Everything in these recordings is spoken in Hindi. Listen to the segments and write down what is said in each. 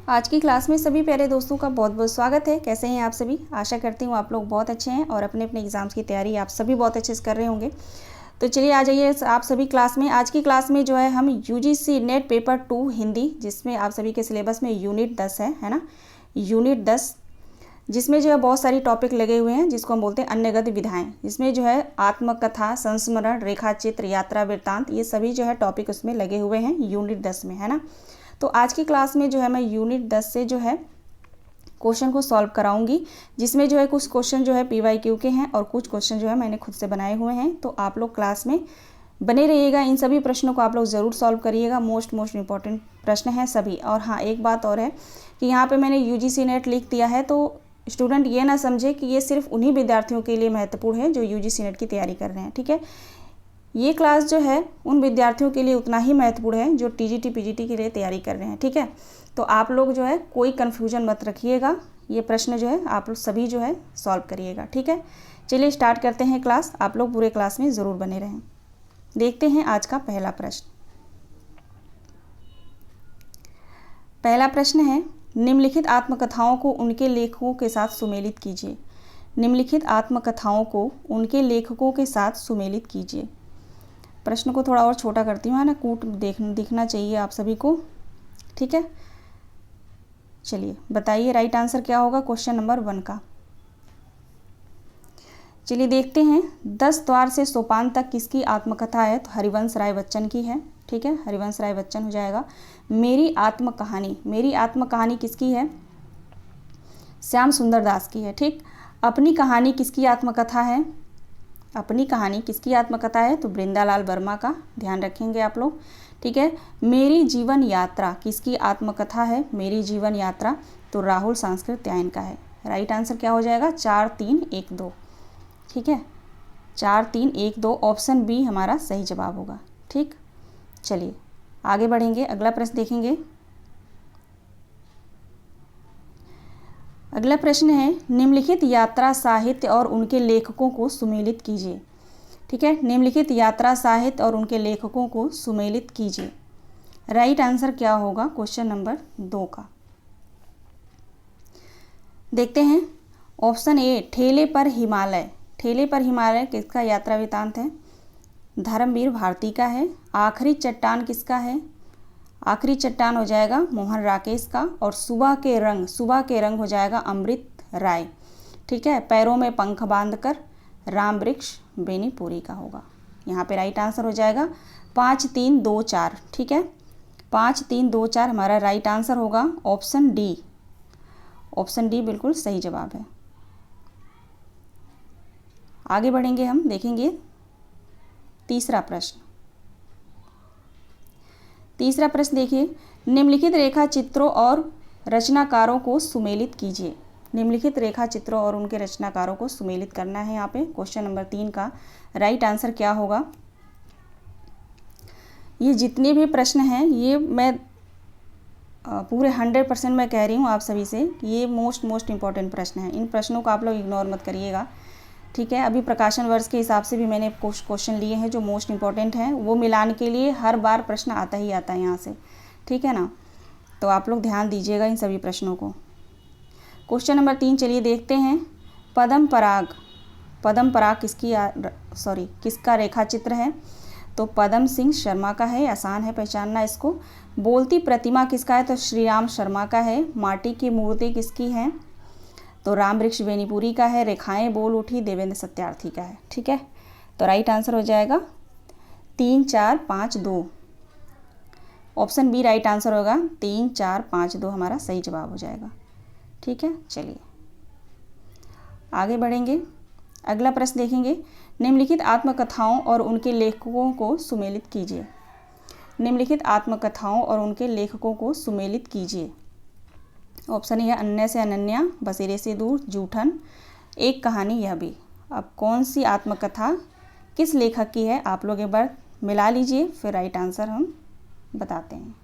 आज की क्लास में सभी प्यारे दोस्तों का बहुत बहुत स्वागत है। कैसे हैं आप सभी? आशा करती हूँ आप लोग बहुत अच्छे हैं और अपने अपने एग्ज़ाम्स की तैयारी आप सभी बहुत अच्छे से कर रहे होंगे। तो चलिए आ जाइए आप सभी क्लास में। आज की क्लास में जो है हम यूजीसी नेट पेपर 2 हिंदी, जिसमें आप सभी के सिलेबस में यूनिट 10 है ना, यूनिट 10, जिसमें जो है बहुत सारी टॉपिक लगे हुए हैं जिसको हम बोलते हैं अन्य गद्य विधाएँ। इसमें जो है आत्मकथा, संस्मरण, रेखाचित्र, यात्रा वृत्तांत, ये सभी जो है टॉपिक उसमें लगे हुए हैं यूनिट 10 में, है ना। तो आज की क्लास में जो है मैं यूनिट 10 से जो है क्वेश्चन को सॉल्व कराऊंगी, जिसमें जो है कुछ क्वेश्चन जो है पीवाईक्यू के हैं और कुछ क्वेश्चन जो है मैंने खुद से बनाए हुए हैं। तो आप लोग क्लास में बने रहिएगा, इन सभी प्रश्नों को आप लोग ज़रूर सॉल्व करिएगा। मोस्ट इम्पॉर्टेंट प्रश्न हैं सभी। और हाँ, एक बात और है कि यहाँ पे मैंने यूजीसी नेट लिख दिया है, तो स्टूडेंट ये ना समझे कि ये सिर्फ उन्हीं विद्यार्थियों के लिए महत्वपूर्ण है जो यूजीसी नेट की तैयारी कर रहे हैं, ठीक है। ये क्लास जो है उन विद्यार्थियों के लिए उतना ही महत्वपूर्ण है जो टीजीटी पीजीटी के लिए तैयारी कर रहे हैं, ठीक है। तो आप लोग जो है कोई कन्फ्यूजन मत रखिएगा, ये प्रश्न जो है आप लोग सभी जो है सॉल्व करिएगा, ठीक है। चलिए स्टार्ट करते हैं क्लास। आप लोग पूरे क्लास में ज़रूर बने रहें। देखते हैं आज का पहला प्रश्न। पहला प्रश्न है, निम्नलिखित आत्मकथाओं को उनके लेखकों के साथ सुमेलित कीजिए। निम्नलिखित आत्मकथाओं को उनके लेखकों के साथ सुमेलित कीजिए। प्रश्न को थोड़ा और छोटा करती हूँ, है ना, कूट दिखना चाहिए आप सभी को, ठीक है। चलिए बताइए राइट आंसर क्या होगा क्वेश्चन नंबर 1 का। चलिए देखते हैं। 10 द्वार से सोपान तक किसकी आत्मकथा है? तो हरिवंश राय बच्चन की है, ठीक है, हरिवंश राय बच्चन हो जाएगा। मेरी आत्मकहानी, मेरी आत्मकहानी किसकी है? श्याम सुंदर दास की है, ठीक। अपनी कहानी किसकी आत्मकथा है? अपनी कहानी किसकी आत्मकथा है? तो बृंदालाल वर्मा का, ध्यान रखेंगे आप लोग, ठीक है। मेरी जीवन यात्रा किसकी आत्मकथा है? मेरी जीवन यात्रा तो राहुल सांस्कृत्यायन का है। राइट आंसर क्या हो जाएगा? 4 3 1 2, ठीक है, 4 3 1 2, ऑप्शन बी हमारा सही जवाब होगा, ठीक। चलिए आगे बढ़ेंगे, अगला प्रश्न देखेंगे। अगला प्रश्न है, निम्नलिखित यात्रा साहित्य और उनके लेखकों को सुमेलित कीजिए, ठीक है। निम्नलिखित यात्रा साहित्य और उनके लेखकों को सुमेलित कीजिए। राइट आंसर क्या होगा क्वेश्चन नंबर 2 का? देखते हैं। ऑप्शन ए, ठेले पर हिमालय। ठेले पर हिमालय किसका यात्रा वृत्तांत है? धर्मवीर भारती का है। आखिरी चट्टान किसका है? आखिरी चट्टान हो जाएगा मोहन राकेश का। और सुबह के रंग, सुबह के रंग हो जाएगा अमृत राय, ठीक है। पैरों में पंख बांधकर राम वृक्ष बेनीपुरी का होगा। यहाँ पे राइट आंसर हो जाएगा 5 3 2 4, ठीक है, 5 3 2 4 हमारा राइट आंसर होगा। ऑप्शन डी, ऑप्शन डी बिल्कुल सही जवाब है। आगे बढ़ेंगे, हम देखेंगे तीसरा प्रश्न। तीसरा प्रश्न देखिए, निम्नलिखित रेखा चित्रों और रचनाकारों को सुमेलित कीजिए। निम्नलिखित रेखा चित्रों और उनके रचनाकारों को सुमेलित करना है यहाँ पे क्वेश्चन नंबर 3 का। राइट आंसर क्या होगा? ये जितने भी प्रश्न हैं ये मैं पूरे 100% मैं कह रही हूँ आप सभी से कि ये मोस्ट इम्पॉर्टेंट प्रश्न हैं। इन प्रश्नों को आप लोग इग्नोर मत करिएगा, ठीक है। अभी प्रकाशन वर्ष के हिसाब से भी मैंने कुछ क्वेश्चन लिए हैं जो मोस्ट इम्पॉर्टेंट हैं, वो मिलाने के लिए हर बार प्रश्न आता ही आता है यहाँ से, ठीक है ना। तो आप लोग ध्यान दीजिएगा इन सभी प्रश्नों को। क्वेश्चन नंबर 3 चलिए देखते हैं। पद्म पराग, पद्म पराग किसका रेखा चित्र है? तो पद्म सिंह शर्मा का है, आसान है पहचानना इसको। बोलती प्रतिमा किसका है? तो श्री राम शर्मा का है। माटी की मूर्ति किसकी है? तो राम वृक्ष बेनीपुरी का है। रेखाएं बोल उठी देवेंद्र सत्यार्थी का है, ठीक है। तो राइट आंसर हो जाएगा 3 4 5 2, ऑप्शन बी राइट आंसर होगा। 3 4 5 2 हमारा सही जवाब हो जाएगा, ठीक है। चलिए आगे बढ़ेंगे, अगला प्रश्न देखेंगे। निम्नलिखित आत्मकथाओं और उनके लेखकों को सुमेलित कीजिए। निम्नलिखित आत्मकथाओं और उनके लेखकों को सुमेलित कीजिए। ऑप्शन है अन्य से अनन्या, बसेरे से दूर, जूठन, एक कहानी यह भी। अब कौन सी आत्मकथा किस लेखक की है आप लोग एक बार मिला लीजिए, फिर राइट आंसर हम बताते हैं।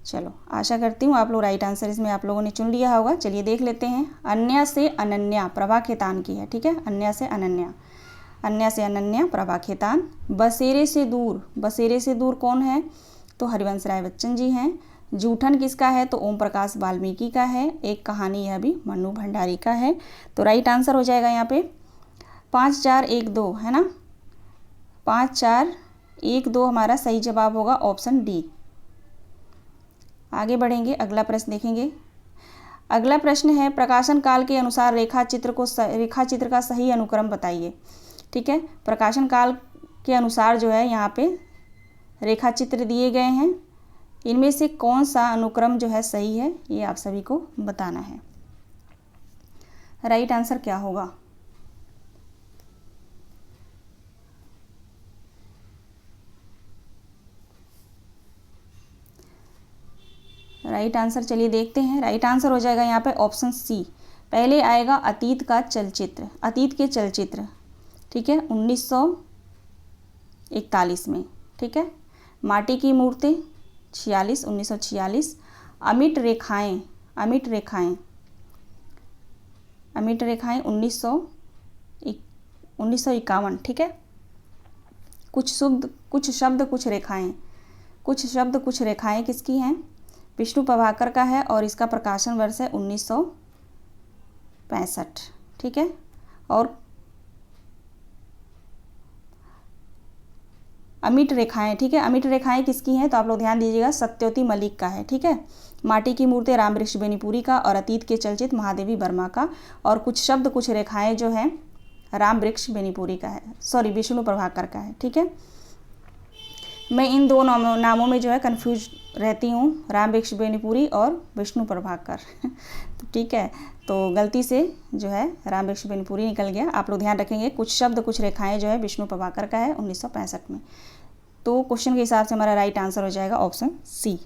चलो आशा करती हूँ आप लोग राइट आंसर इसमें आप लोगों ने चुन लिया होगा। चलिए देख लेते हैं। अन्य से अनन्या प्रभा खेतान की है, ठीक है। अन्य से अनन्या, अन्य से अनन्या प्रभा खेतान। बसेरे से दूर, बसेरे से दूर कौन है? तो हरिवंश राय बच्चन जी हैं। जूठन किसका है? तो ओम प्रकाश वाल्मीकि का है। एक कहानी यह भी मन्नू भंडारी का है। तो राइट आंसर हो जाएगा यहाँ पे 5 4 1 2 है ना, 5 4 1 2 हमारा सही जवाब होगा ऑप्शन डी। आगे बढ़ेंगे, अगला प्रश्न देखेंगे। अगला प्रश्न है प्रकाशन काल के अनुसार रेखाचित्र का सही अनुक्रम बताइए। ठीक है, प्रकाशन काल के अनुसार जो है यहाँ पे रेखाचित्र दिए गए हैं, इनमें से कौन सा अनुक्रम जो है सही है ये आप सभी को बताना है। राइट आंसर क्या होगा? राइट आंसर चलिए देखते हैं। राइट आंसर हो जाएगा यहाँ पे ऑप्शन सी। पहले आएगा अतीत का चलचित्र, अतीत के चलचित्र, ठीक है, 1941 में। ठीक है, माटी की मूर्ति 1946। अमिट रेखाएं 1951। ठीक है, कुछ शब्द कुछ रेखाएं किसकी हैं? विष्णु प्रभाकर का है और इसका प्रकाशन वर्ष है 1965। ठीक है, और अमिट रेखाएं, ठीक है, अमिट रेखाएं किसकी हैं? तो आप लोग ध्यान दीजिएगा, सत्यवती मलिक का है। ठीक है, माटी की मूर्ति राम वृक्ष बेनीपुरी का और अतीत के चलचित्र महादेवी वर्मा का, और कुछ शब्द कुछ रेखाएं जो हैं राम वृक्ष बेनीपुरी का है, सॉरी विष्णु प्रभाकर का है। ठीक है, मैं इन दो नामों में जो है कंफ्यूज रहती हूँ, राम वृक्ष बेनीपुरी और विष्णु प्रभाकर। तो ठीक है, तो गलती से जो है राम वृक्ष बेनीपुरी निकल गया। आप लोग ध्यान रखेंगे, कुछ शब्द कुछ रेखाएं जो है विष्णु प्रभाकर का है 1965 में। तो क्वेश्चन के हिसाब से हमारा राइट आंसर हो जाएगा ऑप्शन सी।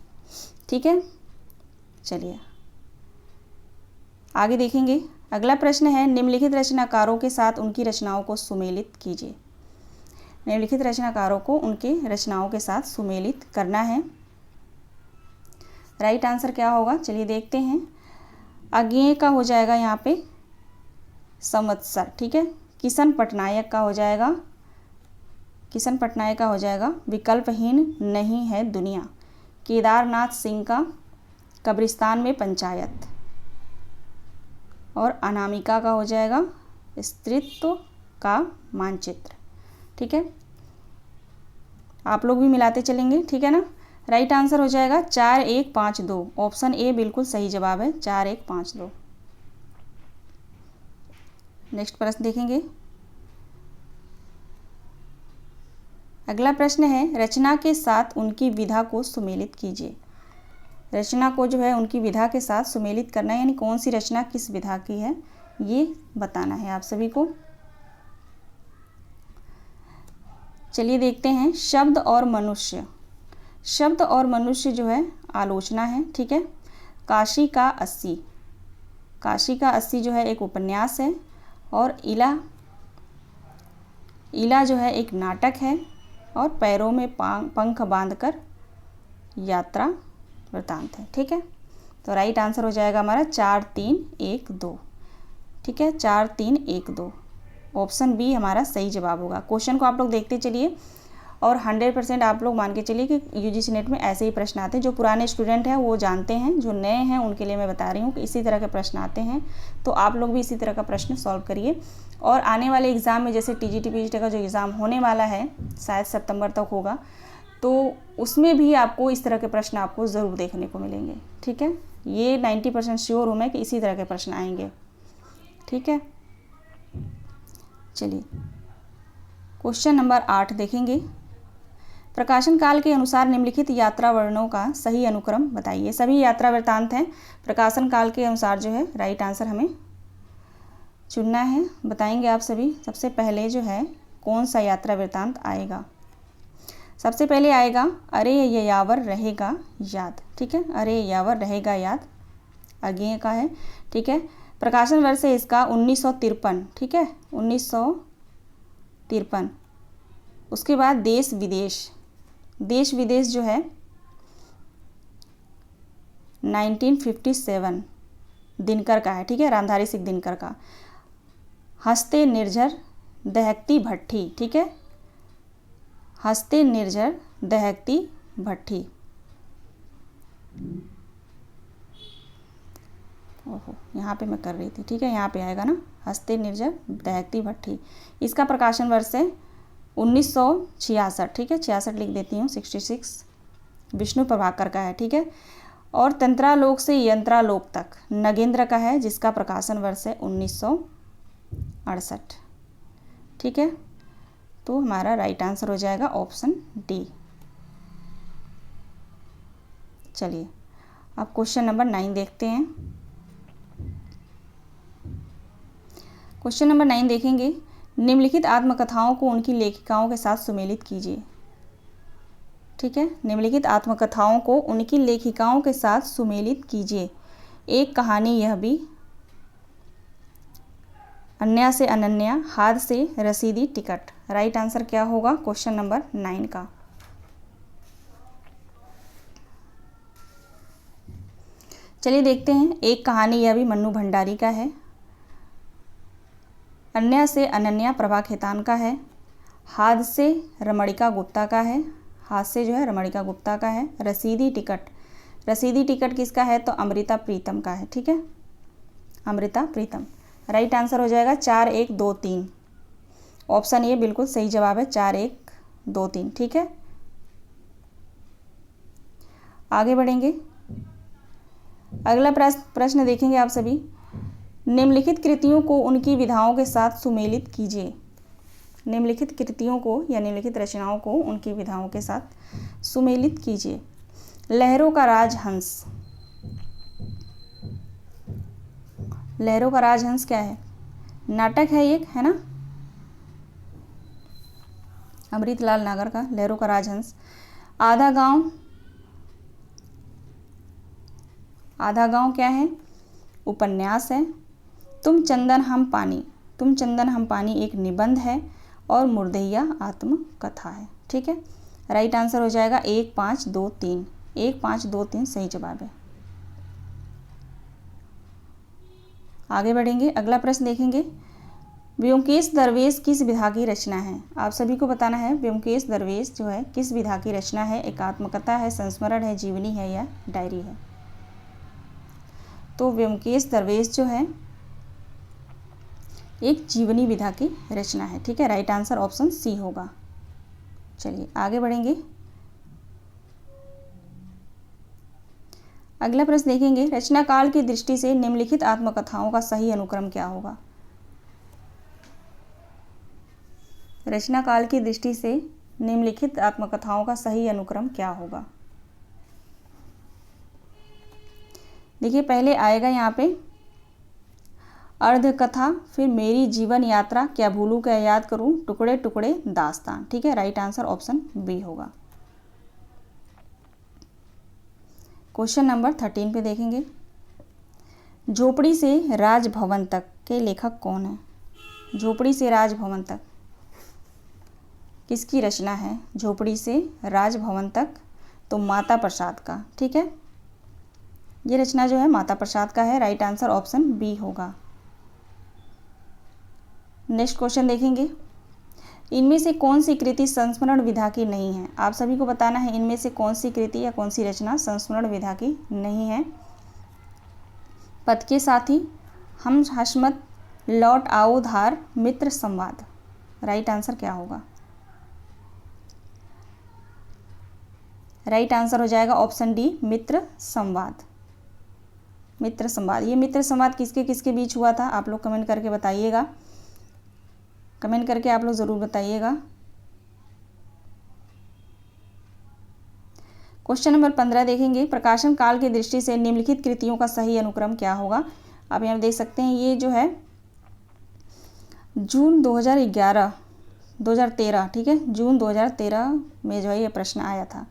ठीक है, चलिए आगे देखेंगे। अगला प्रश्न है निम्नलिखित रचनाकारों के साथ उनकी रचनाओं को सुमेलित कीजिए। निम्नलिखित रचनाकारों को उनके रचनाओं के साथ सुमेलित करना है। राइट आंसर क्या होगा चलिए देखते हैं। अज्ञेय का हो जाएगा यहाँ पे संवत्सर। ठीक है, किशन पटनायक का हो जाएगा विकल्पहीन नहीं है दुनिया। केदारनाथ सिंह का कब्रिस्तान में पंचायत, और अनामिका का हो जाएगा स्त्रीत्व का मानचित्र। ठीक है, आप लोग भी मिलाते चलेंगे, ठीक है ना। राइट आंसर हो जाएगा 4 1 5 2, ऑप्शन ए बिल्कुल सही जवाब है, 4 1 5 2। नेक्स्ट प्रश्न देखेंगे। अगला प्रश्न है रचना के साथ उनकी विधा को सुमेलित कीजिए। रचना को जो है उनकी विधा के साथ सुमेलित करना है, यानी कौन सी रचना किस विधा की है ये बताना है आप सभी को। चलिए देखते हैं। शब्द और मनुष्य जो है आलोचना है। ठीक है, काशी का 80 जो है एक उपन्यास है, और इला जो है एक नाटक है, और पैरों में पंख बांधकर यात्रा वृतांत है। ठीक है, तो राइट आंसर हो जाएगा हमारा 4 3 1 2। ठीक है, 4 3 1 2, ऑप्शन बी हमारा सही जवाब होगा। क्वेश्चन को आप लोग देखते चलिए, और 100% आप लोग मान के चलिए कि यूजीसी नेट में ऐसे ही प्रश्न आते हैं। जो पुराने स्टूडेंट हैं वो जानते हैं, जो नए हैं उनके लिए मैं बता रही हूँ कि इसी तरह के प्रश्न आते हैं। तो आप लोग भी इसी तरह का प्रश्न सॉल्व करिए, और आने वाले एग्ज़ाम में जैसे टीजीटी पीजीटी का जो एग्ज़ाम होने वाला है शायद सितंबर तक होगा, तो उसमें भी आपको इस तरह के प्रश्न आपको ज़रूर देखने को मिलेंगे। ठीक है, ये 90% श्योर हूँ मैं कि इसी तरह के प्रश्न आएंगे। ठीक है, चलिए क्वेश्चन नंबर 8 देखेंगे। प्रकाशन काल के अनुसार निम्नलिखित यात्रा वर्णनों का सही अनुक्रम बताइए। सभी यात्रा वृत्तांत हैं, प्रकाशन काल के अनुसार जो है राइट आंसर हमें चुनना है। बताएंगे आप सभी। सबसे पहले जो है कौन सा यात्रा वृत्तांत आएगा? सबसे पहले आएगा अरे यावर रहेगा याद। ठीक है, अरे यावर रहेगा याद अज्ञेय का है। ठीक है, प्रकाशन वर्ष है इसका 1953। ठीक है, 1953। उसके बाद देश विदेश जो है 1957 दिनकर का है। ठीक है, रामधारी सिंह दिनकर का। हंसते निर्झर दहकती भट्ठी। ठीक है, हंसते निर्झर दहकती भट्ठी ओहो, यहाँ पे मैं कर रही थी, ठीक है, यहाँ पे आएगा ना, हस्ते निर्जर दहकती भट्ठी। इसका प्रकाशन वर्ष है 1966, ठीक है, 66 लिख देती हूँ, 66, विष्णु प्रभाकर का है, ठीक है। और तंत्रालोक से यंत्रालोक तक नगेंद्र का है, जिसका प्रकाशन वर्ष है 1968, ठीक है। तो हमारा राइट आंसर हो जाएगा ऑप्शन डी। चलिए अब क्वेश्चन नंबर 9 देखते हैं। क्वेश्चन नंबर 9 देखेंगे, निम्नलिखित आत्मकथाओं को उनकी लेखिकाओं के साथ सुमेलित कीजिए, ठीक है। निम्नलिखित आत्मकथाओं को उनकी लेखिकाओं के साथ सुमेलित कीजिए। एक कहानी यह भी, अन्या से अनन्या, हाथ से रसीदी टिकट। राइट आंसर क्या होगा क्वेश्चन नंबर 9 का? चलिए देखते हैं। एक कहानी यह भी मन्नू भंडारी का है, अन्या से अनन्या प्रभा खेतान का है, हाथ से रमणिका गुप्ता का है, हाथ से जो है रमणिका गुप्ता का है। रसीदी टिकट, रसीदी टिकट किसका है? तो अमृता प्रीतम का है, ठीक है, अमृता प्रीतम। राइट आंसर हो जाएगा 4, 1, 2, 3। ऑप्शन ए बिल्कुल सही जवाब है, 4, 1, 2, 3, ठीक है। आगे बढ़ेंगे, अगला प्रश्न देखेंगे आप सभी। निम्नलिखित कृतियों को उनकी विधाओं के साथ सुमेलित कीजिए। निम्नलिखित कृतियों को या निम्नलिखित रचनाओं को उनकी विधाओं के साथ सुमेलित कीजिए। लहरों का राजहंस, लहरों का राजहंस क्या है? नाटक है एक, है ना, अमृतलाल नागर का लहरों का राजहंस। आधा गांव, आधा गांव क्या है? उपन्यास है। तुम चंदन हम पानी, तुम चंदन हम पानी एक निबंध है। और मुर्दैया आत्मकथा है, ठीक है। राइट आंसर हो जाएगा 1, 5, 2, 3। 1, 5, 2, 3 सही जवाब है। आगे बढ़ेंगे, अगला प्रश्न देखेंगे। व्योमकेश दरवेश किस विधा की रचना है? आप सभी को बताना है व्योमकेश दरवेश जो है किस विधा की रचना है। एक आत्मकथा है, संस्मरण है, जीवनी है या डायरी है? तो व्योमकेश दरवेश जो है एक जीवनी विधा की रचना है, ठीक है। राइट आंसर ऑप्शन सी होगा। चलिए आगे बढ़ेंगे, अगला प्रश्न देखेंगे। रचना काल की दृष्टि से निम्नलिखित आत्मकथाओं का सही अनुक्रम क्या होगा? रचना काल की दृष्टि से निम्नलिखित आत्मकथाओं का सही अनुक्रम क्या होगा? देखिए पहले आएगा यहाँ पे अर्धकथा, फिर मेरी जीवन यात्रा, क्या भूलूं क्या याद करूं, टुकड़े टुकड़े दास्तान, ठीक है। राइट आंसर ऑप्शन बी होगा। क्वेश्चन नंबर 13 पे देखेंगे। झोपड़ी से राजभवन तक के लेखक कौन है? झोपड़ी से राजभवन तक किसकी रचना है? झोपड़ी से राजभवन तक, तो माता प्रसाद का, ठीक है। ये रचना जो है माता प्रसाद का है। राइट आंसर ऑप्शन बी होगा। नेक्स्ट क्वेश्चन देखेंगे। इनमें से कौन सी कृति संस्मरण विधा की नहीं है? आप सभी को बताना है इनमें से कौन सी कृति या कौन सी रचना संस्मरण विधा की नहीं है। पथ के साथी, हम हशमत, लौट आओ धार, मित्र संवाद। राइट आंसर क्या होगा? राइट आंसर हो जाएगा ऑप्शन डी, मित्र संवाद। मित्र संवाद, ये मित्र संवाद किसके किसके बीच हुआ था? आप लोग कमेंट करके बताइएगा, कमेंट करके आप लोग ज़रूर बताइएगा। क्वेश्चन नंबर 15 देखेंगे। प्रकाशन काल की दृष्टि से निम्नलिखित कृतियों का सही अनुक्रम क्या होगा? आप यहाँ देख सकते हैं, ये जो है जून 2013, ठीक है, जून 2013 में जो है ये प्रश्न आया था।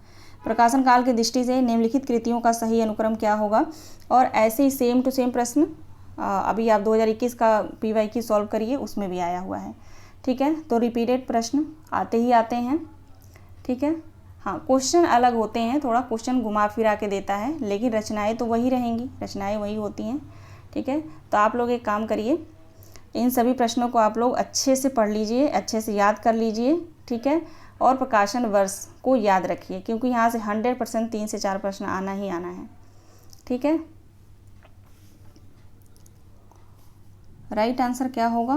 प्रकाशन काल की दृष्टि से निम्नलिखित कृतियों का सही अनुक्रम क्या होगा? और ऐसे ही सेम टू सेम प्रश्न अभी आप 2021 का PY सॉल्व करिए, उसमें भी आया हुआ है, ठीक है। तो रिपीटेड प्रश्न आते ही आते हैं, ठीक है। हाँ, क्वेश्चन अलग होते हैं, थोड़ा क्वेश्चन घुमा फिरा के देता है, लेकिन रचनाएं तो वही रहेंगी, रचनाएं वही होती हैं, ठीक है। तो आप लोग एक काम करिए, इन सभी प्रश्नों को आप लोग अच्छे से पढ़ लीजिए, अच्छे से याद कर लीजिए, ठीक है। और प्रकाशन वर्ष को याद रखिए, क्योंकि यहाँ से 100% 3 से 4 प्रश्न आना ही आना है, ठीक है। राइट आंसर क्या होगा?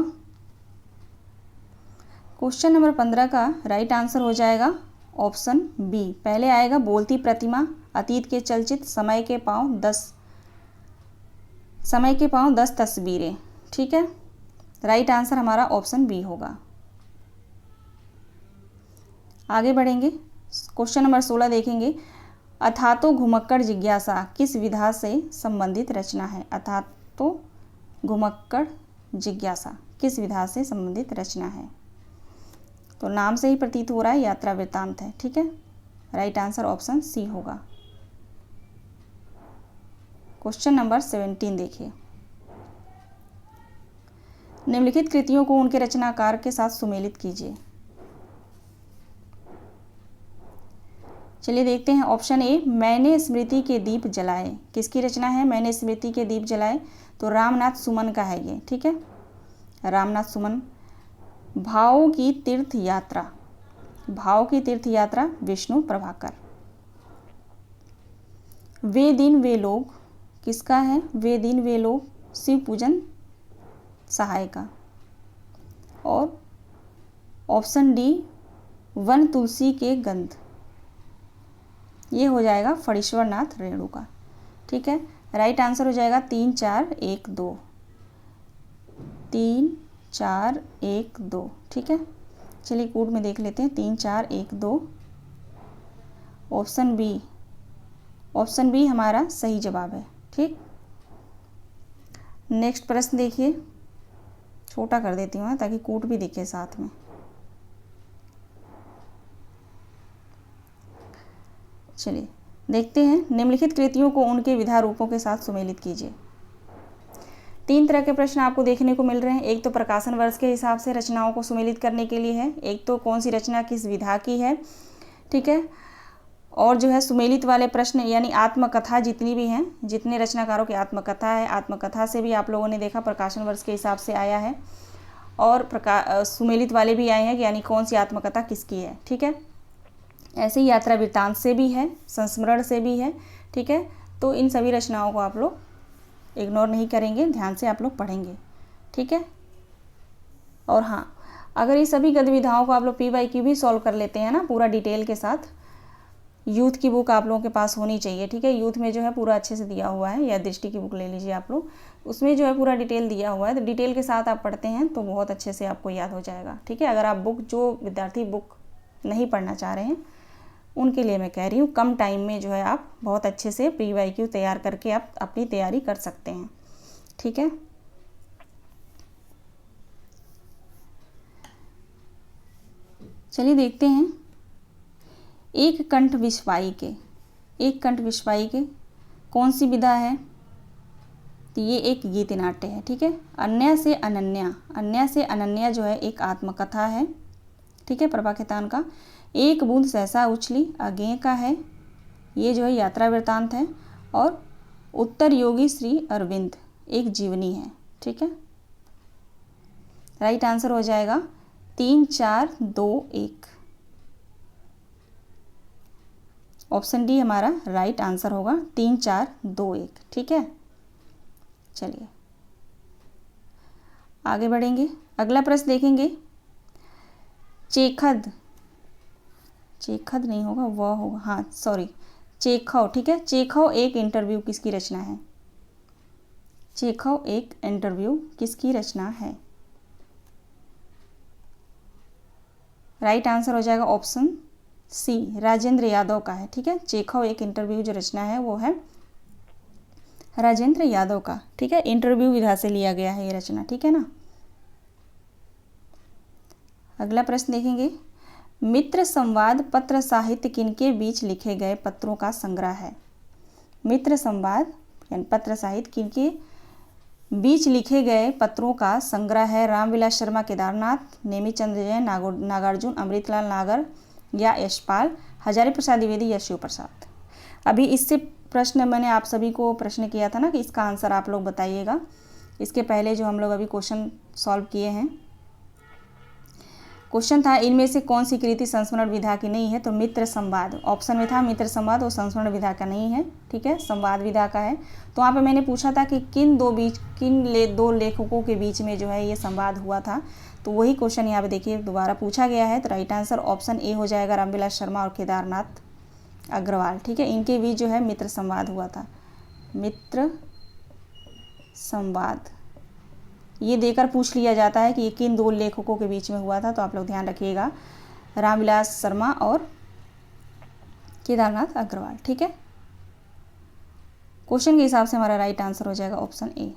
क्वेश्चन नंबर 15 का राइट आंसर हो जाएगा ऑप्शन बी। पहले आएगा बोलती प्रतिमा, अतीत के चलचित्र, समय के पाँव 10 तस्वीरें। ठीक है, राइट आंसर हमारा ऑप्शन बी होगा। आगे बढ़ेंगे, क्वेश्चन नंबर 16 देखेंगे। अथातो घुमक्कड़ जिज्ञासा किस विधा से संबंधित रचना है? अथातो घुमक्कड़ जिज्ञासा किस विधा से संबंधित रचना है? तो नाम से ही प्रतीत हो रहा है यात्रा वृत्तांत है। ठीक है, राइट आंसर ऑप्शन सी होगा। क्वेश्चन नंबर 17 देखिए। निम्नलिखित कृतियों को उनके रचनाकार के साथ सुमेलित कीजिए। चलिए देखते हैं। ऑप्शन ए, मैंने स्मृति के दीप जलाए, किसकी रचना है? मैंने स्मृति के दीप जलाए, तो रामनाथ सुमन का है ये। ठीक है, रामनाथ सुमन। भाव की तीर्थ यात्रा विष्णु प्रभाकर। वे दिन वे लोग किसका है? वे दिन वे लोग शिव पूजन सहाय का। और ऑप्शन डी, वन तुलसी के गंध, ये हो जाएगा फणीश्वर नाथ रेणु का। ठीक है, राइट आंसर हो जाएगा 3 4 1 2, 3 4 1 2। ठीक है, चलिए कोड में देख लेते हैं। 3 4 1 2, ऑप्शन बी हमारा सही जवाब है। ठीक, नेक्स्ट प्रश्न देखिए, छोटा कर देती हूँ ताकि कोड भी दिखे साथ में। चलिए देखते हैं। निम्नलिखित कृतियों को उनके विधा रूपों के साथ सुमेलित कीजिए। 3 तरह के प्रश्न आपको देखने को मिल रहे हैं। एक तो प्रकाशन वर्ष के हिसाब से रचनाओं को सुमेलित करने के लिए है, एक तो कौन सी रचना किस विधा की है। ठीक है, और जो है सुमेलित वाले प्रश्न यानी आत्मकथा जितनी भी हैं, जितने रचनाकारों की आत्मकथा है, आत्मकथा से भी आप लोगों ने देखा प्रकाशन वर्ष के हिसाब से आया है, और सुमेलित वाले भी आए हैं यानी कौन सी आत्मकथा किसकी है। ठीक है, ऐसे ही यात्रा वृत्तांत से भी है, संस्मरण से भी है। ठीक है, तो इन सभी रचनाओं को आप लोग इग्नोर नहीं करेंगे, ध्यान से आप लोग पढ़ेंगे। ठीक है, और हाँ, अगर ये सभी गतिविधियों को आप लोग PYQ भी सॉल्व कर लेते हैं ना पूरा डिटेल के साथ, यूथ की बुक आप लोगों के पास होनी चाहिए। ठीक है, यूथ में जो है पूरा अच्छे से दिया हुआ है, या दृष्टि की बुक ले लीजिए आप लोग, उसमें जो है पूरा डिटेल दिया हुआ है। तो डिटेल के साथ आप पढ़ते हैं तो बहुत अच्छे से आपको याद हो जाएगा। ठीक है, अगर आप जो विद्यार्थी बुक नहीं पढ़ना चाह रहे हैं उनके लिए मैं कह रही हूँ, कम टाइम में जो है आप बहुत अच्छे से PYQ तैयार करके आप अपनी तैयारी कर सकते हैं। ठीक है, चलिए देखते हैं। एक कंठ विश्वाई के कौन सी विधा है? तो ये एक गीत नाट्य है। ठीक है, अन्य से अनन्या जो है एक आत्मकथा है। ठीक है, प्रभा खेतान का। एक बूंद सहसा उछली अज्ञेय का है, ये जो है यात्रा वृत्तांत है। और उत्तर योगी श्री अरविंद एक जीवनी है। ठीक है, राइट आंसर हो जाएगा 3 4 2 1, ऑप्शन डी हमारा राइट आंसर होगा 3 4 2 1। ठीक है, चलिए आगे बढ़ेंगे। अगला प्रश्न देखेंगे। चेखद नहीं होगा, वह होगा, हाँ सॉरी, चेखव। ठीक है, चेखव एक इंटरव्यू किसकी रचना है? चेखव एक इंटरव्यू किसकी रचना है? राइट आंसर हो जाएगा ऑप्शन सी, राजेंद्र यादव का है। ठीक है, चेखव एक इंटरव्यू जो रचना है वो है राजेंद्र यादव का। ठीक है, इंटरव्यू विधा से लिया गया है ये रचना। ठीक है ना। अगला प्रश्न देखेंगे। मित्र संवाद पत्र साहित्य किनके बीच लिखे गए पत्रों का संग्रह है? मित्र संवाद यानी पत्र साहित्य किनके बीच लिखे गए पत्रों का संग्रह है? रामविलास शर्मा केदारनाथ, नेमीचंद जैन, नागार्जुन, अमृतलाल नागर या यशपाल, हजारी प्रसाद द्विवेदी या शिव प्रसाद। अभी इससे प्रश्न मैंने आप सभी को प्रश्न किया था ना कि इसका आंसर आप लोग बताइएगा। इसके पहले जो हम लोग अभी क्वेश्चन सॉल्व किए हैं, क्वेश्चन था इनमें से कौन सी कृति संस्मरण विधा की नहीं है, तो मित्र संवाद ऑप्शन में था मित्र संवाद, और संस्मरण विधा का नहीं है, ठीक है, संवाद विधा का है। तो वहाँ पे मैंने पूछा था कि दो लेखकों के बीच में जो है ये संवाद हुआ था, तो वही क्वेश्चन यहाँ पे देखिए दोबारा पूछा गया है। तो राइट आंसर ऑप्शन ए हो जाएगा, रामविलास शर्मा और केदारनाथ अग्रवाल, ठीक है, इनके बीच जो है मित्र संवाद हुआ था, मित्र संवाद। ये देकर पूछ लिया जाता है कि ये किन दो लेखकों के बीच में हुआ था, तो आप लोग ध्यान रखिएगा, रामविलास शर्मा और केदारनाथ अग्रवाल, ठीक है। क्वेश्चन के हिसाब से हमारा राइट आंसर हो जाएगा ऑप्शन ए।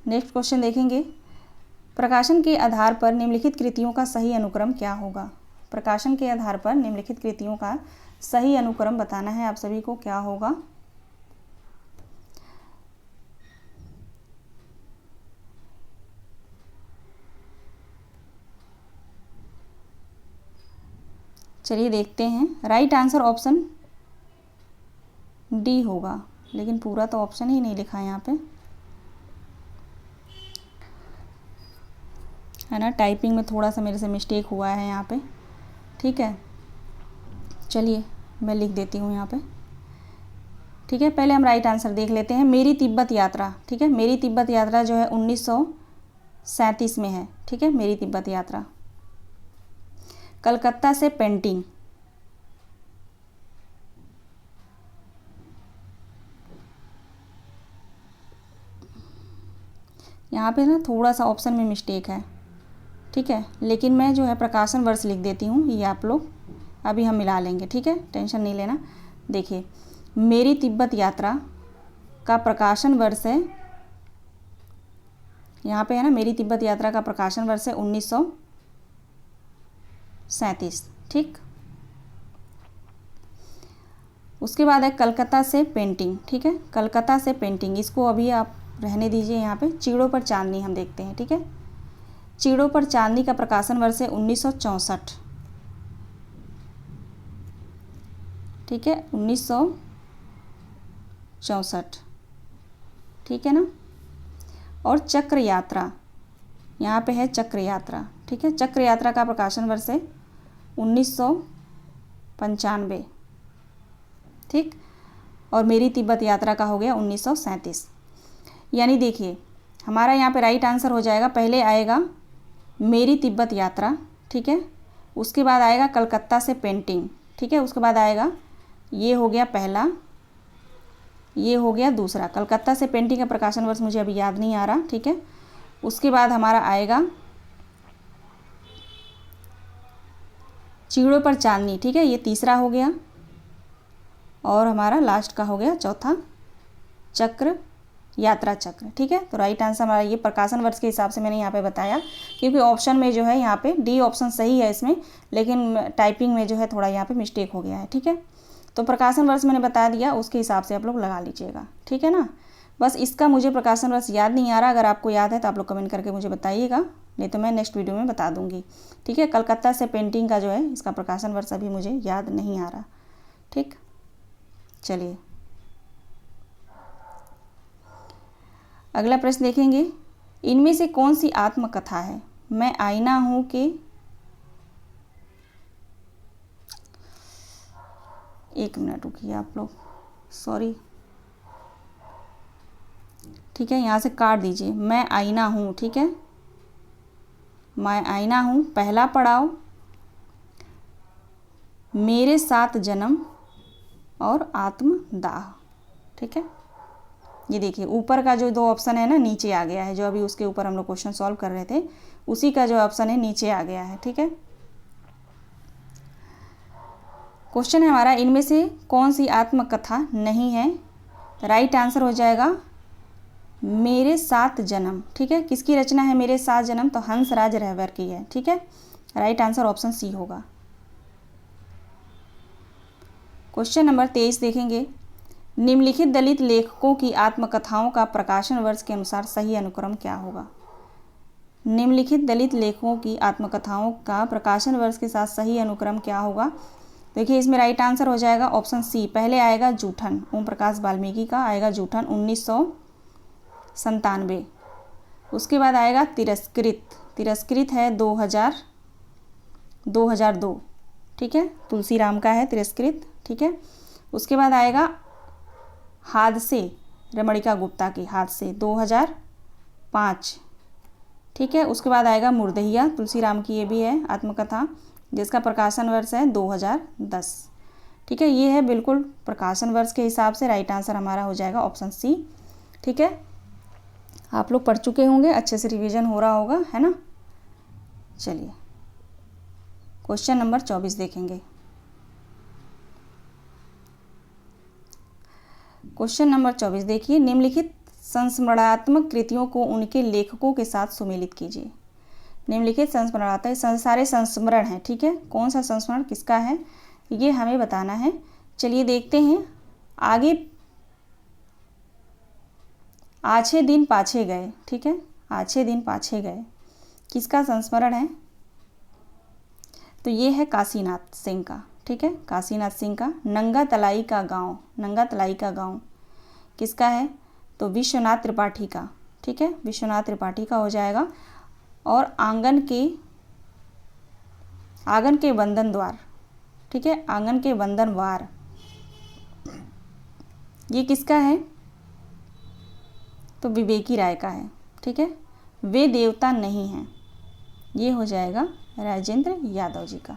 नेक्स्ट क्वेश्चन देखेंगे, प्रकाशन के आधार पर निम्नलिखित कृतियों का सही अनुक्रम क्या होगा। प्रकाशन के आधार पर निम्नलिखित कृतियों का सही अनुक्रम बताना है आप सभी को, क्या होगा। चलिए देखते हैं। राइट आंसर ऑप्शन डी होगा, लेकिन पूरा तो ऑप्शन ही नहीं लिखा है यहाँ पे, है ना, टाइपिंग में थोड़ा सा मेरे से मिस्टेक हुआ है यहाँ पे, ठीक है। चलिए मैं लिख देती हूँ यहाँ पे, ठीक है। पहले हम राइट आंसर देख लेते हैं। मेरी तिब्बत यात्रा, ठीक है, मेरी तिब्बत यात्रा जो है 1937 में है, ठीक है, मेरी तिब्बत यात्रा। कलकत्ता से पेंटिंग, यहाँ पे ना थोड़ा सा ऑप्शन में मिस्टेक है, ठीक है, लेकिन मैं जो है प्रकाशन वर्ष लिख देती हूँ, ये आप लोग अभी हम मिला लेंगे, ठीक है, टेंशन नहीं लेना। देखिए मेरी तिब्बत यात्रा का प्रकाशन वर्ष है, यहाँ पे है ना, मेरी तिब्बत यात्रा का प्रकाशन वर्ष है 1937, ठीक। उसके बाद है कलकत्ता से पेंटिंग, ठीक है, कलकत्ता से पेंटिंग, इसको अभी आप रहने दीजिए। यहाँ पे चीड़ों पर चांदनी हम देखते हैं, ठीक है, चीड़ों पर चांदनी का प्रकाशन वर्ष है 1964, ठीक है, 1964, ठीक है ना। और चक्र यात्रा, यहाँ पे है चक्र यात्रा, ठीक है, चक्र यात्रा का प्रकाशन वर्ष है 1995, ठीक। और मेरी तिब्बत यात्रा का हो गया 1937। यानी देखिए हमारा यहाँ पे राइट आंसर हो जाएगा, पहले आएगा मेरी तिब्बत यात्रा, ठीक है, उसके बाद आएगा कलकत्ता से पेंटिंग, ठीक है, उसके बाद आएगा, ये हो गया पहला, ये हो गया दूसरा। कलकत्ता से पेंटिंग का प्रकाशन वर्ष मुझे अभी याद नहीं आ रहा, ठीक है। उसके बाद हमारा आएगा चीड़ों पर चांदनी, ठीक है, ये तीसरा हो गया, और हमारा लास्ट का हो गया चौथा चक्र यात्रा चक्र, ठीक है। तो राइट आंसर हमारा ये प्रकाशन वर्ष के हिसाब से मैंने यहाँ पे बताया, क्योंकि ऑप्शन में जो है यहाँ पे डी ऑप्शन सही है इसमें, लेकिन टाइपिंग में जो है थोड़ा यहाँ पे मिस्टेक हो गया है, ठीक है। तो प्रकाशन वर्ष मैंने बता दिया, उसके हिसाब से आप लोग लगा लीजिएगा, ठीक है ना। बस इसका मुझे प्रकाशन वर्ष याद नहीं आ रहा, अगर आपको याद है तो आप लोग कमेंट करके मुझे बताइएगा, नहीं तो मैं नेक्स्ट वीडियो में बता दूंगी, ठीक है। कलकत्ता से पेंटिंग का जो है इसका प्रकाशन वर्ष अभी मुझे याद नहीं आ रहा, ठीक। चलिए अगला प्रश्न देखेंगे, इनमें से कौन सी आत्मकथा है। मैं आईना हूँ कि, एक मिनट रुकिए आप लोग, सॉरी, ठीक है, यहाँ से काट दीजिए। मैं आईना हूँ, ठीक है, मैं आईना हूँ, पहला पड़ाव, मेरे साथ जन्म और आत्मदाह, ठीक है। ये देखिए ऊपर का जो दो ऑप्शन है ना नीचे आ गया है, जो अभी उसके ऊपर हम लोग क्वेश्चन सॉल्व कर रहे थे, उसी का जो ऑप्शन है नीचे आ गया है, ठीक है। क्वेश्चन है हमारा, इनमें से कौन सी आत्मकथा नहीं है। राइट आंसर हो जाएगा मेरे साथ जन्म, ठीक है। किसकी रचना है मेरे साथ जन्म, तो हंसराज रहबर की है, ठीक है। राइट आंसर ऑप्शन सी होगा। क्वेश्चन नंबर 23 देखेंगे, निम्नलिखित दलित लेखकों की आत्मकथाओं का प्रकाशन वर्ष के अनुसार सही अनुक्रम क्या होगा। निम्नलिखित दलित लेखकों की आत्मकथाओं का प्रकाशन वर्ष के साथ सही अनुक्रम क्या होगा। देखिए इसमें राइट आंसर हो जाएगा ऑप्शन सी, पहले आएगा जूठन, ओम प्रकाश वाल्मीकि का आएगा जूठन 1997, उसके बाद आएगा तिरस्कृत, तिरस्कृत है 2002, ठीक है, तुलसीराम का है तिरस्कृत, ठीक है। उसके बाद आएगा हादसे, रमणिका गुप्ता की हादसे 2005, ठीक है। उसके बाद आएगा मुर्दहिया, तुलसीराम की ये भी है आत्मकथा, जिसका प्रकाशन वर्ष है 2010, ठीक है। ये है बिल्कुल प्रकाशन वर्ष के हिसाब से राइट आंसर हमारा हो जाएगा ऑप्शन सी, ठीक है। आप लोग पढ़ चुके होंगे, अच्छे से रिवीजन हो रहा होगा, है ना। चलिए क्वेश्चन नंबर 24 देखेंगे। क्वेश्चन नंबर 24 देखिए, निम्नलिखित संस्मरणात्मक कृतियों को उनके लेखकों के साथ सुमेलित कीजिए। निम्नलिखित संस्मरणात्मक, सारे संस्मरण हैं, ठीक है। कौन सा संस्मरण किसका है ये हमें बताना है। चलिए देखते हैं आगे। आछे दिन पाछे गए, ठीक है, आछे दिन पाछे गए किसका संस्मरण है, तो ये है काशीनाथ सिंह का, ठीक है, काशीनाथ सिंह का। नंगा तलाई का गांव, नंगा तलाई का गांव किसका है, तो विश्वनाथ त्रिपाठी का, ठीक है, विश्वनाथ त्रिपाठी का हो जाएगा। और आंगन के वंदन द्वार, ठीक है, आंगन के वंदन वार ये किसका है, तो विवेकी राय का है, ठीक है। वे देवता नहीं हैं ये हो जाएगा राजेंद्र यादव जी का।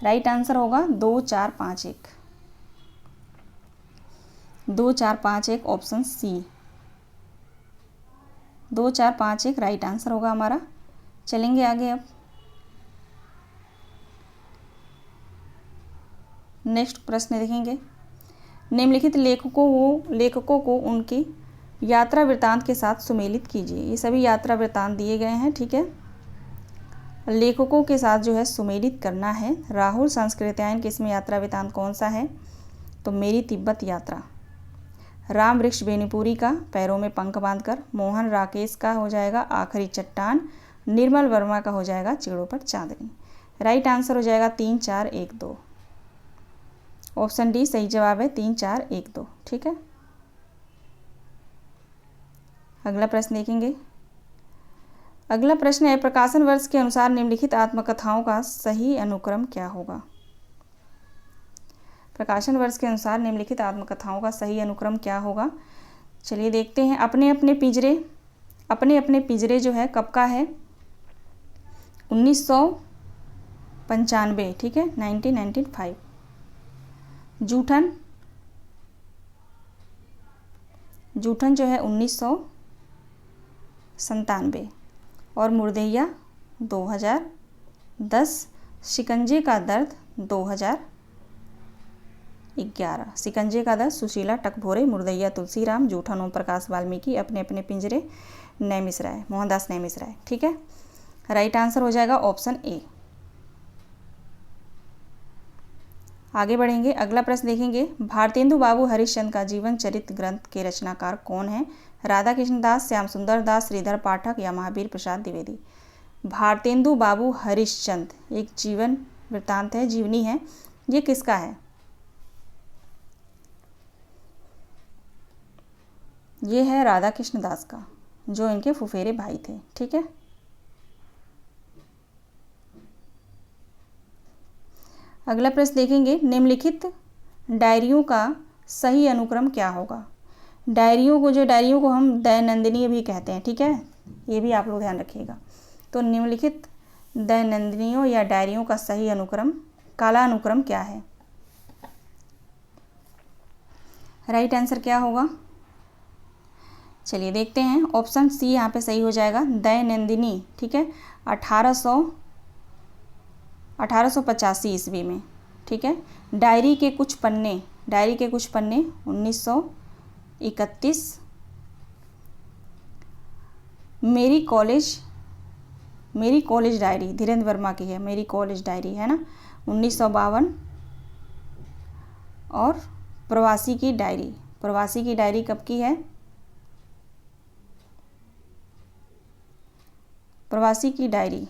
राइट आंसर होगा 2, 4, 5, 1, 2, 4, 5, 1 ऑप्शन सी, 2, 4, 5, 1 राइट आंसर होगा हमारा। चलेंगे आगे। अब नेक्स्ट प्रश्न देखेंगे। निम्नलिखित लेखकों को उनकी यात्रा वृत्तांत के साथ सुमेलित कीजिए। ये सभी यात्रा वृत्तांत दिए गए हैं, ठीक है। लेखकों के साथ जो है सुमेलित करना है। राहुल संस्कृत्यायन के इसमें यात्रा वृत्तांत कौन सा है, तो मेरी तिब्बत यात्रा। राम वृक्ष बेनीपुरी का पैरों में पंख बांधकर। मोहन राकेश का हो जाएगा आखिरी चट्टान। निर्मल वर्मा का हो जाएगा चिड़ों पर चांदनी। राइट आंसर हो जाएगा 3, 4, 1, 2, ऑप्शन डी सही जवाब है 3, 4, 1, 2, ठीक है। अगला प्रश्न देखेंगे। अगला प्रश्न है, प्रकाशन वर्ष के अनुसार निम्नलिखित आत्मकथाओं का सही अनुक्रम क्या होगा। प्रकाशन वर्ष के अनुसार निम्नलिखित आत्मकथाओं का सही अनुक्रम क्या होगा। चलिए देखते हैं। अपने अपने पिंजरे जो है कब का है, 1995, ठीक है, 1995। जूठन जो है 1997 और मुर्दहिया 2010। शिकंजे का दर्द 2011। शिकंजे का दर्द सुशीला टकभोरे, मुर्दहिया तुलसीराम, जूठन ओम प्रकाश वाल्मीकि, अपने अपने पिंजरे नैमिष राय, मोहनदास नैमिष राय, ठीक है। राइट आंसर हो जाएगा ऑप्शन ए। आगे बढ़ेंगे। अगला प्रश्न देखेंगे। भारतेंदु बाबू हरिश्चंद्र का जीवन चरित्र ग्रंथ के रचनाकार कौन है। राधा कृष्ण दास, श्याम सुंदर दास, श्रीधर पाठक या महावीर प्रसाद द्विवेदी। भारतेंदु बाबू हरिश्चंद्र एक जीवन वृत्तांत है, जीवनी है, ये किसका है, ये है राधा कृष्ण दास का, जो इनके फुफेरे भाई थे, ठीक है। अगला प्रश्न देखेंगे। निम्नलिखित डायरियों का सही अनुक्रम क्या होगा। डायरियों को हम दैनंदिनी भी कहते हैं, ठीक है, ये भी आप लोग ध्यान रखिएगा। तो निम्नलिखित दैनंदिनियों या डायरियों का सही अनुक्रम, कालानुक्रम क्या है। राइट आंसर क्या होगा, चलिए देखते हैं। ऑप्शन सी यहाँ पे सही हो जाएगा, दैनंदिनी, ठीक है, 1885 ईस्वी में, ठीक है। डायरी के कुछ पन्ने 1931। मेरी कॉलेज डायरी धीरेन्द्र वर्मा की है, मेरी कॉलेज डायरी है ना, 1952। और प्रवासी की डायरी कब की है, प्रवासी की डायरी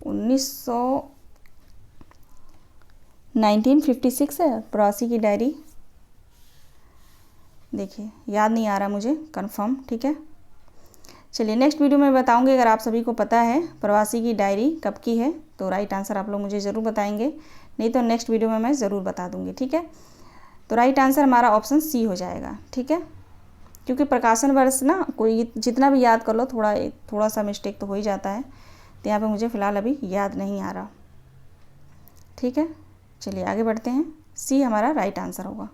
1956 है प्रवासी की डायरी। देखिए याद नहीं आ रहा मुझे कंफर्म, ठीक है। चलिए नेक्स्ट वीडियो में बताऊंगी। अगर आप सभी को पता है प्रवासी की डायरी कब की है तो राइट आंसर आप लोग मुझे ज़रूर बताएंगे, नहीं तो नेक्स्ट वीडियो में मैं ज़रूर बता दूंगी, ठीक है। तो राइट आंसर हमारा ऑप्शन सी हो जाएगा, ठीक है। क्योंकि प्रकाशन वर्ष ना कोई जितना भी याद कर लो थोड़ा सा मिस्टेक तो हो ही जाता है, तो यहाँ पे मुझे फ़िलहाल अभी याद नहीं आ रहा, ठीक है। चलिए आगे बढ़ते हैं। सी हमारा राइट आंसर होगा।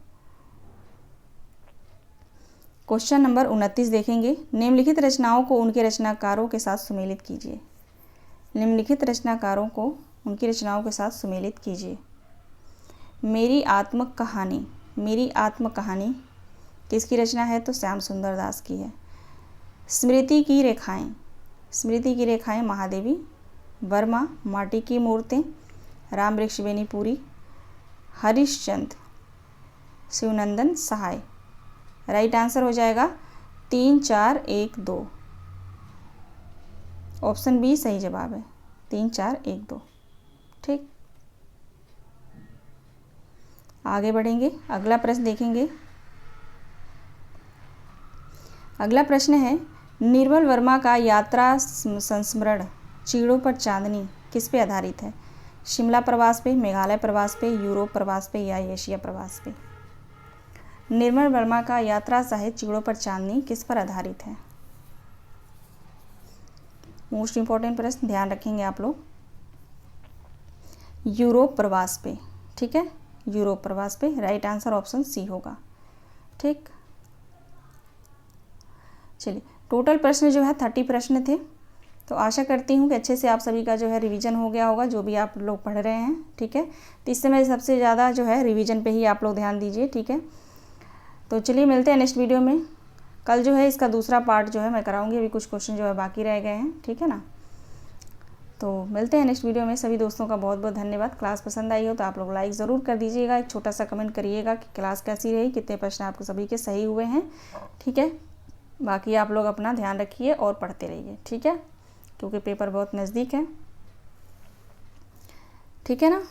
क्वेश्चन नंबर 29 देखेंगे। निम्नलिखित रचनाओं को उनके रचनाकारों के साथ सुमेलित कीजिए। निम्नलिखित रचनाकारों को उनकी रचनाओं के साथ सुमेलित कीजिए। मेरी आत्म कहानी किसकी रचना है तो श्याम सुंदर दास की है। स्मृति की रेखाएं महादेवी वर्मा। माटी की मूर्तें राम वृक्ष बेनीपुरी। हरिश्चंद्र शिवनंदन सहाय। राइट आंसर हो जाएगा 3 4 1 2। ऑप्शन बी सही जवाब है, 3 4 1 2, ठीक। आगे बढ़ेंगे, अगला प्रश्न देखेंगे। अगला प्रश्न है निर्मल वर्मा का यात्रा संस्मरण चीड़ों पर चांदनी किस पे आधारित है। शिमला प्रवास पे, मेघालय प्रवास पे, यूरोप प्रवास पे या एशिया प्रवास पे। निर्मल वर्मा का यात्रा साहित्य चीड़ों पर चांदनी किस पर आधारित है। मोस्ट इंपॉर्टेंट प्रश्न, ध्यान रखेंगे आप लोग। यूरोप प्रवास पे, ठीक है, यूरोप प्रवास पे। राइट आंसर ऑप्शन सी होगा, ठीक। चलिए टोटल प्रश्न जो है 30 प्रश्न थे। तो आशा करती हूँ कि अच्छे से आप सभी का जो है रिवीजन हो गया होगा, जो भी आप लोग पढ़ रहे हैं, ठीक है। तो इस समय सबसे ज़्यादा जो है रिवीजन पे ही आप लोग ध्यान दीजिए, ठीक है। तो चलिए मिलते हैं नेक्स्ट वीडियो में। कल जो है इसका दूसरा पार्ट जो है मैं कराऊंगी, अभी कुछ क्वेश्चन जो है बाकी रह गए हैं, ठीक है ना। तो मिलते हैं नेक्स्ट वीडियो में। सभी दोस्तों का बहुत बहुत धन्यवाद। क्लास पसंद आई हो तो आप लोग लाइक ज़रूर कर दीजिएगा, एक छोटा सा कमेंट करिएगा कि क्लास कैसी रही, कितने प्रश्न आपको सभी के सही हुए हैं, ठीक है। बाकी आप लोग अपना ध्यान रखिए और पढ़ते रहिए, ठीक है, क्योंकि पेपर बहुत नज़दीक है, ठीक है ना।